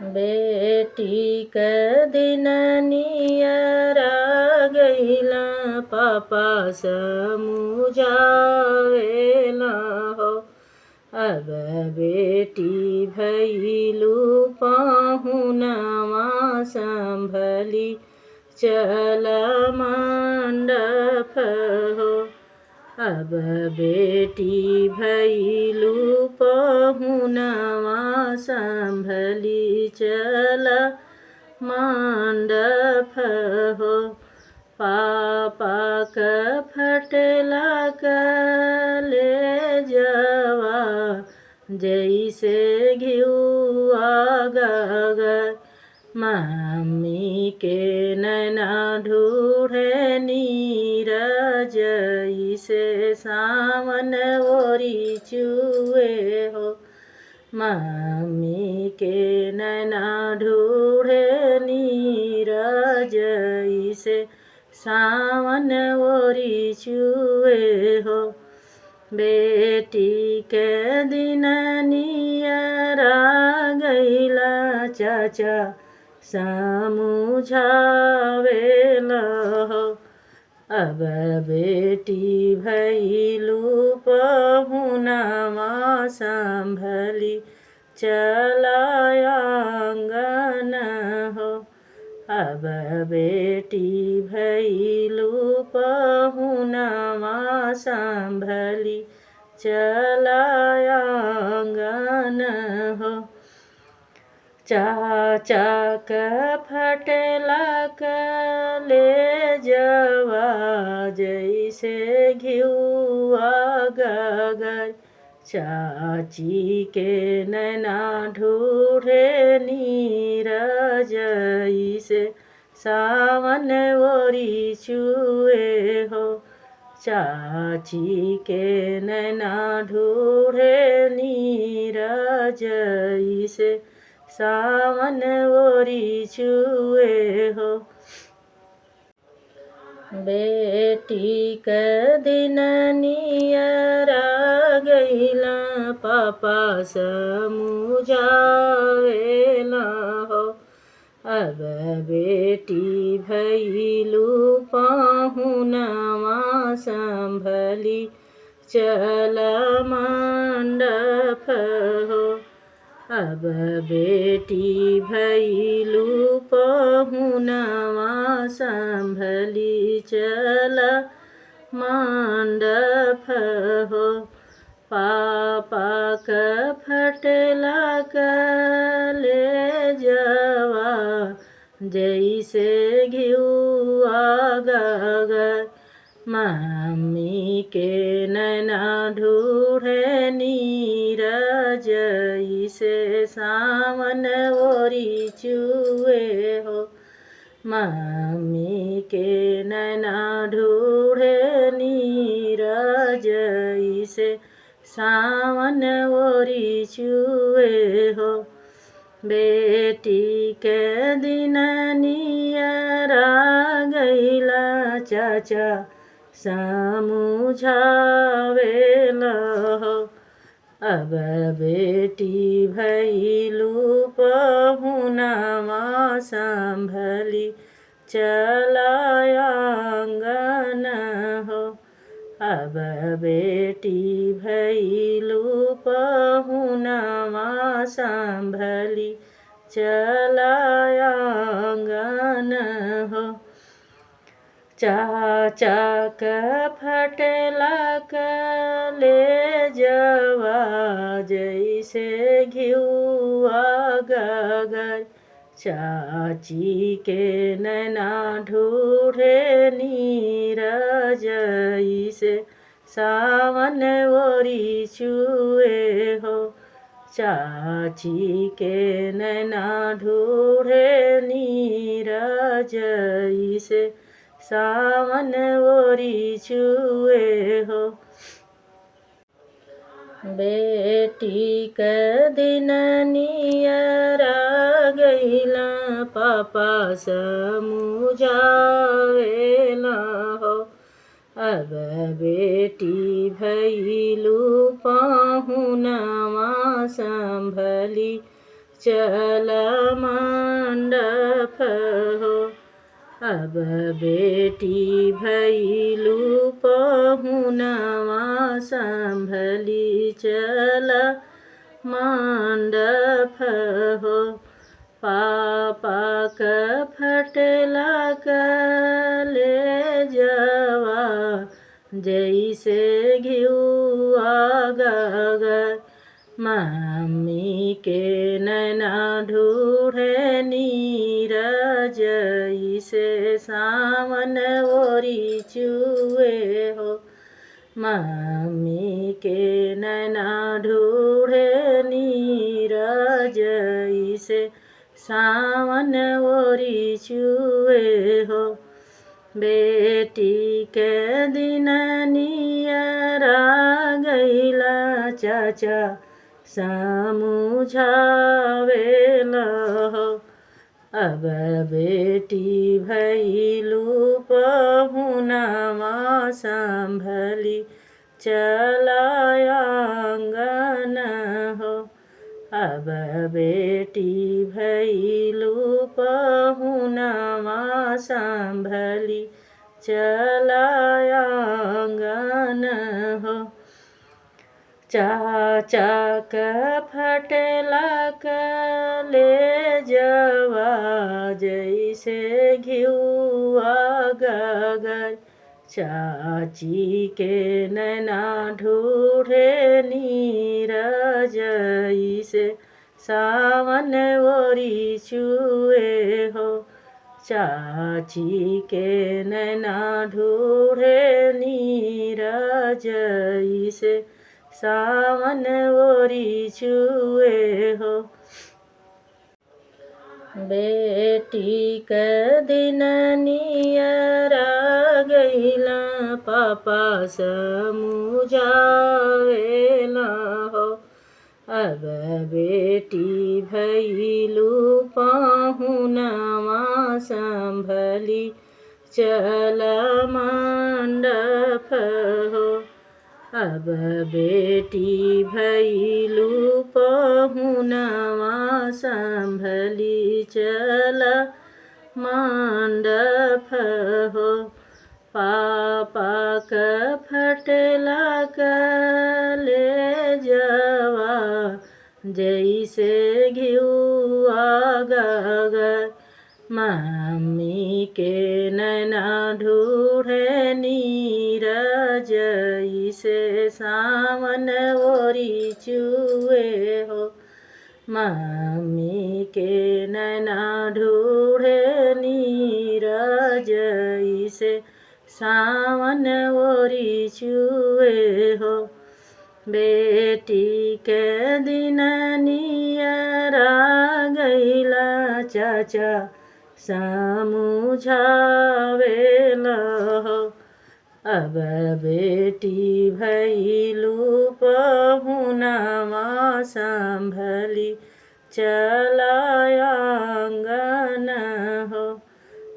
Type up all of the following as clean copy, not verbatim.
बेटी के दिन नियरा गईला पापा समुझावेला हो। अब बेटी भैलू पाहुनवा संभली चल मंडप हो। अब बेटी भैलू पाहुनवा संभली चल मंडप हो। पापा क फटला ले जवा जैसे घिउआ गगर। मम्मी के नैना ढूढ़े नीरज जैसे सावन ओरी चुए हो। मम्मी के नैना ढूढ़े नीरज जैसे सावन ओरी चुए हो। बेटी के दिन नियरा गईला चाचा समुझावेला हो। अब बेटी भैलू पाहुनवा संभली चल आंगन हो। अब बेटी भैलू पाहुनवा संभली चल आंगन हो। चाचा क फटला ले जवा जैसे घिउआ गगर। चाची के नैना ढूढ़े नीरज जैसे सावन ओरी चुए हो। चाची के नैना ढूढ़े नीरज जैसे सावन ओरी चुए हो। बेटी के दिन नियरा गईला पापा समुझावेला हो। अब बेटी भैलू पाहुनवा संभली चल मंडप हो। अब बेटी भैलू पाहुनवा संभली चल मंडप हो। पापा क फटला ले जवा जैसे घिउआ गगर। मम्मी के नैना ढूढ़े नीरज जैसे सावन ओरी चुए हो। मम्मी के नैना ढूढ़े नीरज जैसे सावन ओरी चुए हो। बेटी के दिन नियरा गईला चाचा समुझावेला हो। अब बेटी भैलू पाहुनवा संभली चल आंगन हो। अब बेटी भैलू पाहुनवा संभली चल आंगन हो। चाचा क फटला ले जवा जैसे घिउआ गगर। चाची के नैना ढूढ़े नीरज जैसे सावन ओरी चुए हो। चाची के नैना ढूढ़े नीरज जैसे सावन ओरी चुए हो। बेटी के दिन नियरा गईला पापा समुझावेला हो। अब बेटी भैलू पाहुनवा संभली चला मंडप हो। अब बेटी भैलू पहुनवा संभली चला मंडप हो। पापा क फटला ले जवा जैसे घिउआ गगर। मम्मी के नैना ढूढ़े नीर जैसे सावन ओरी चुए हो। मम्मी के नैना ढूढ़े नीर जैसे सावन ओरी चुए हो। बेटी के दिन नियरा गैला चाचा समझावेला हो। अब बेटी भैलू पहुनवा संभली चला आंगन हो। अब बेटी भैलू पहुनवा संभली चला आंगन हो। चाचा क फटला ले जवा जैसे घिउआ गगर। चाची के नैना ढूढ़े नीर जैसे सावन ओरी चुए हो। चाची के नैना ढूढ़े नीर जैसे सावन ओरी चुए हो। बेटी के दिन नियरा गैला पापा समझावेला हो। अब बेटी भैलू पहुनवा संभली चला मंडप हो। अब बेटी भैलू पहुनवा संभली चला मंडप हो। पापा क फटला ले जवा जैसे घिउआ गगर। मम्मी के नैना ढूढ़े नीर जैसे सावन ओरी चुए हो। मम्मी के नैना ढूढ़े नीर जैसे सावन ओरी चुए हो। बेटी के दिन नियरा गैला चाचा समझावेला हो। अब बेटी भैलू पहुनवा संभली चला आंगन हो।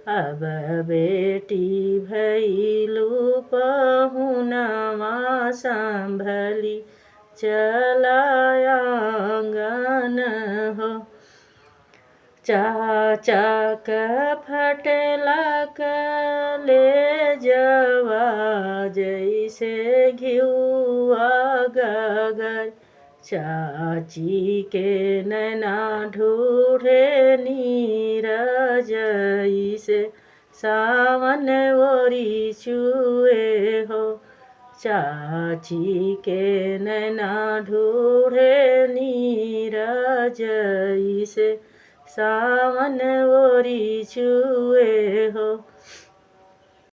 अब बेटी भैलू पहुनवा संभली चला आंगन हो। चाचा क फटला ले जवा जैसे घिउआ गगर। चाची के नैना ढूढ़े नीर जैसे सावन ओरी चुए हो। चाची के नैना ढूढ़े नीर जैसे सावन ओरी चुए हो।